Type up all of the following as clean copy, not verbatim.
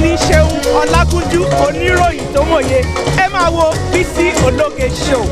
èmi Ṣeun Ọlágúnjú oníròyìn tó mòye ẹ máa wo Bísí Ológe show.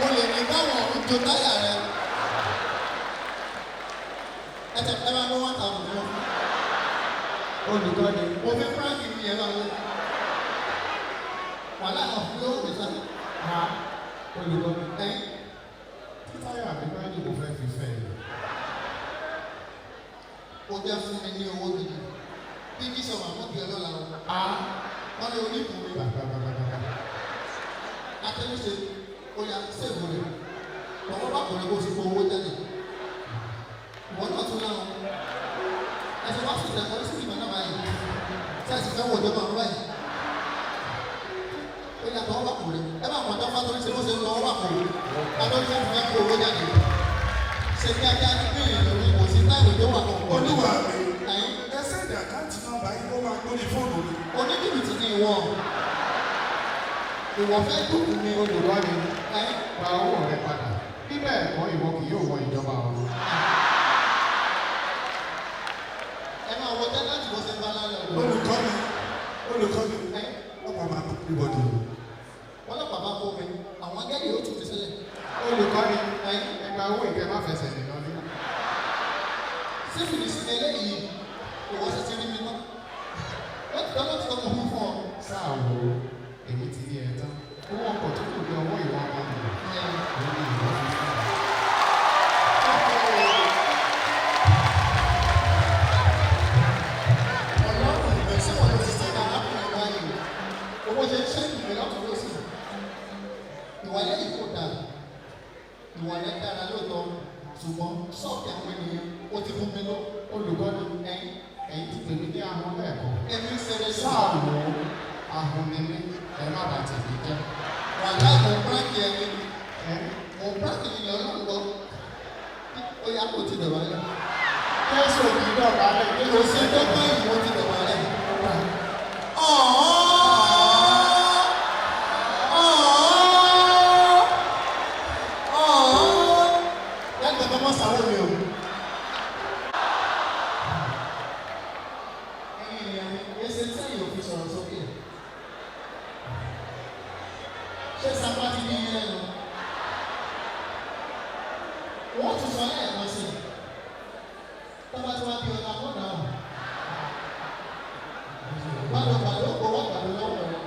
Mo lè ní báwọn ọ̀run jo táyà rẹ. Ẹ máa gbọ́ 1,000 fún ọ. Olùkọ́ ni. Mo fẹ́ Frank ní ẹ̀ máa wọ. Wàhálà náà fún yóò fi sáré. Olùkọ́ ni. Tí táyà mi bá ní kò fẹ́ fi fẹ́ yìí. Ó jẹ́ fún mi ní owó gidi. Bí kí sọ màmú bí ọlọ́la o. Wọ́n lé oníbùrú. Atẹ́lẹ́sẹ̀ ó yà sẹ́ẹ̀bù rẹ̀. Bọ̀wọ́ bá kọ̀ọ̀rẹ́ kó o sì kó owó jáde. Ìwọ́n náà tún láwọn. Ẹ̀sìn wá sí ìtẹ̀kọ́ sí ìgbà náà báyìí. Tí a sì fẹ́ wọ ìjọba ọ̀run báyìí. Ó yà tọ́wọ́ bá kọ̀ọ̀rẹ́. Ẹ máa mọ̀ tán fátorí ṣe ló ṣe ń lọ́wọ́ bá kọ̀ọ̀rẹ́. Adọ́jú ẹ̀ fẹ́ kó owó jáde. Ṣé kí ajá ní bí ìrìn òní kò sí táìlì tó wà kọ̀ọ̀kan? Olúwa mi. Ẹsẹ̀ ìdí àkáǹtì nọ́mbà yìí ó máa gbóni fóònù mi. Oníjìbìtì ni ìwọ. Ìwọ fẹ́ dùkú mi. Olùkọ́ ni. Gba owó rẹ padà. Bí bẹ́ẹ̀ kọ́ ìwọ kì yóò wọ ìjọba ọ̀run. Ẹ máa wọ jẹ́ láti bọ́ sí ń bá lálẹ́ ọ̀dọ́. Olùkọ́ mi. Ọ̀pọ̀ máa kú ìwọ́de. Wọ́n lọ́pàá bá kó mi. Àwọn akẹ́kọ̀ọ́ yóò tún mi sílẹ̀. Olùkọ́ ni. Ẹgbà owó ìkẹ́ má fẹsẹ̀ nìyọ ní. Sífìlì sí eléyìí. Ìwọ sì ti rí mi náà. Ó ti dáná tí ọmọ fún fún ọ. Sáà wo èmi ti rí ẹ tán. Owó ọkọ̀ tó kù ní ọwọ́ ìwọ ọmọ mi. Òun ni ìwọ fi fún mi. Ọlọ́run ìgbẹ́ sí wọn ló ti sẹ́yìn arákùnrin báyìí. Owó ṣe ṣé ìgbẹ́ lọ́tún ló sì. Ìwà lẹ́yìn kò dáa. Ìwà rẹ̀ dára lóòótọ́. Ṣùgbọ́n sọ́ọ̀kì àwọn ènìyàn ó ti fún mi lọ. Olùkọ́ ni. Ẹ̀yin ti pè mí ní ahọ́n lẹ́ẹ̀kan. Ẹ̀mí ń ṣẹlẹ̀ Sáà wo ahọ́n ni mí. Ẹ má bàa tèmi jẹ́. Wàhálà ìmọ̀ bíráǹkì ẹni. Mo bíráǹkì ni ọlọ́run lọ. Ó yá kó ti dọ̀bà lẹ̀. Jésù kì í dọ̀bà lẹ̀. Kò sí tó tó ìwọ ti dọ̀bà lẹ̀. Láti ọ̀dọ́ mọ́ sàrò mi o. Ẹyin ènìyàn mi, ẹsẹ̀ sẹ́yìn òfin sọ̀rọ̀ sókè. Ṣé sábà ti ní ilé lọ? Wọ́n tún sọ lẹ́ẹ̀kan sí i. Tọ́ba tí wọ́n bí ọ̀nà mọ́nà ọ̀hún. Gbàdọ̀gbàdọ̀ kò wá gbàdọ̀ lọ́wọ́ rẹ̀.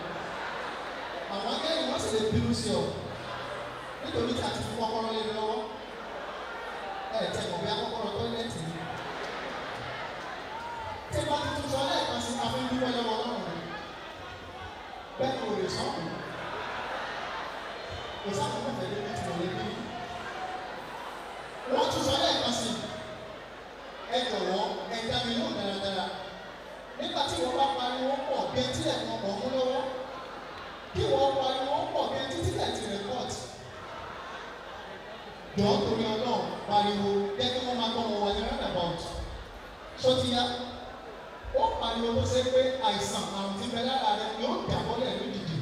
Àwọn akẹ́yìn wọ́n sì lè bínú sí ọ. Nítorí tí a ti fi kọ́kọ́rọ́ lé lọ́wọ́. Tẹ̀ mọ̀ bí akọ́kọ́rọ́ tọ́lẹ́tì ni. Tí wọ́n ti tún sọ lẹ́ẹ̀kan sí i, a fi ń dúpẹ́ lọ́wọ́ Ọlọ́run. Bẹ́ẹ̀ ni òye sọ́kùn. Kò sáà fún ọ̀fẹ́ lórí tí mo lè bí. Wọ́n tún sọ lẹ́ẹ̀kan sí i. Ẹ jọ̀wọ́ ẹ dá mi lóhùn dáradára. Nígbà tí wọ́n bá pariwo pọ̀ bí etí ẹ̀ kan pọ̀ fún lọ́wọ́. Kí wọ́n pariwo pọ̀ bí etí tí ẹ̀ ti rẹ̀pọ̀tì. Jọ̀ọ́ torí Ọlọ́run pariwo jẹ́ kí wọ́n máa gbọ́ wọn wọlé roundabout. Ṣọ́tíyá. Ó pariwo tó ṣe pé àìsàn àrùn tí ń bẹ lára rẹ̀ yóò dàbọ́lẹ̀ lójijì.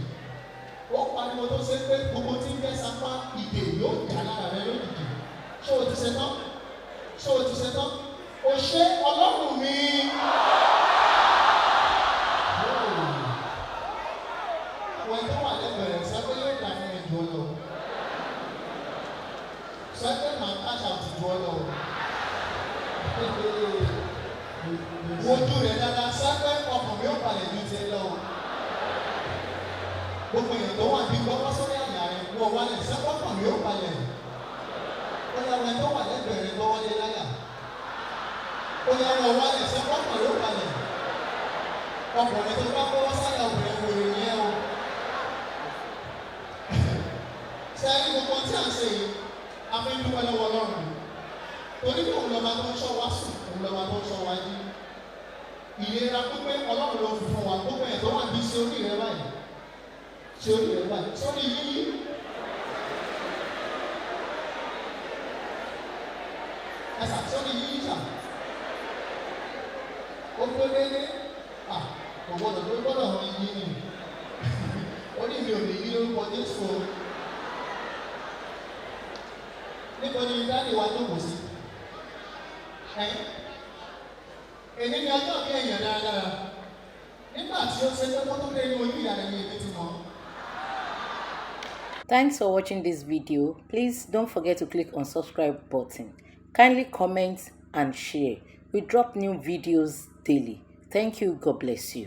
Ó pariwo tó ṣe pé gbogbo tí ń bẹ sapá ìdè yóò jà lára rẹ̀ lójijì. Ṣé o ti ṣe tán? Ṣé o ti ṣe tán? O ṣe Ọlọ́run mi. Àwọn ẹ̀tọ́ wà lẹ́gbẹ̀rẹ̀ sẹ́pẹ́ yóò dà fún ìjọ lọ. Sẹ́pẹ́ máa káṣà ti jọ lọ. Wojú rẹ̀ dáadáa sẹ́pẹ́ ọkàn mi ó balẹ̀ ní ti lọ. Gbogbo èèyàn tó wà bí gbọ́dọ̀ sórí àyà rẹ̀ wọ́n wálẹ̀ sẹ́pẹ́ ọkàn mi ó balẹ̀. Ó yà wọ́n ẹ̀tọ́ wà lẹ́gbẹ̀rẹ̀ gbọ́wọ́ lé láyà. Ó yà wọ́n wálẹ̀ sẹ́pẹ́ ọkàn mi ó balẹ̀. Ọkùnrin tó bá gbọ́wọ́ sáyà obìnrin wò lè ní ẹ o. Sẹ́yìn gbogbo tí a ń ṣe yìí, a fi ń dúpẹ́ lọ́wọ́ Ọlọ́run. Torí pé òun lọ́ba tó ń ṣọ́ wa sùn, òun lọ́ba tó ń ṣọ́ wa jí. Ìlera pípé Ọlọ́run ló fi fún wa, gbogbo ẹ̀ tó wà bí ṣe orí rẹ báyìí. Ṣé orí rẹ báyìí? Sórí yíyí. Ẹ̀sà sórí yíyí sà. Ó tó déédéé. Kò gbọdọ̀ tó gbọdọ̀ hàn yí ni. Ó ní mi ò ní yí lórúkọ Jésù o. Níbo ni dáàdì wa jókòó sí? Èyí ni ọjọ́ bí èèyàn dáradára. Nígbà tí ó ṣe pé kó tó dé inú ojú ìyá rẹ̀ ní ibi tí mọ́. Thanks for watching this video. Please don't forget to click on subscribe button. Kindly comment and share. We drop new videos daily. Thank you. God bless you.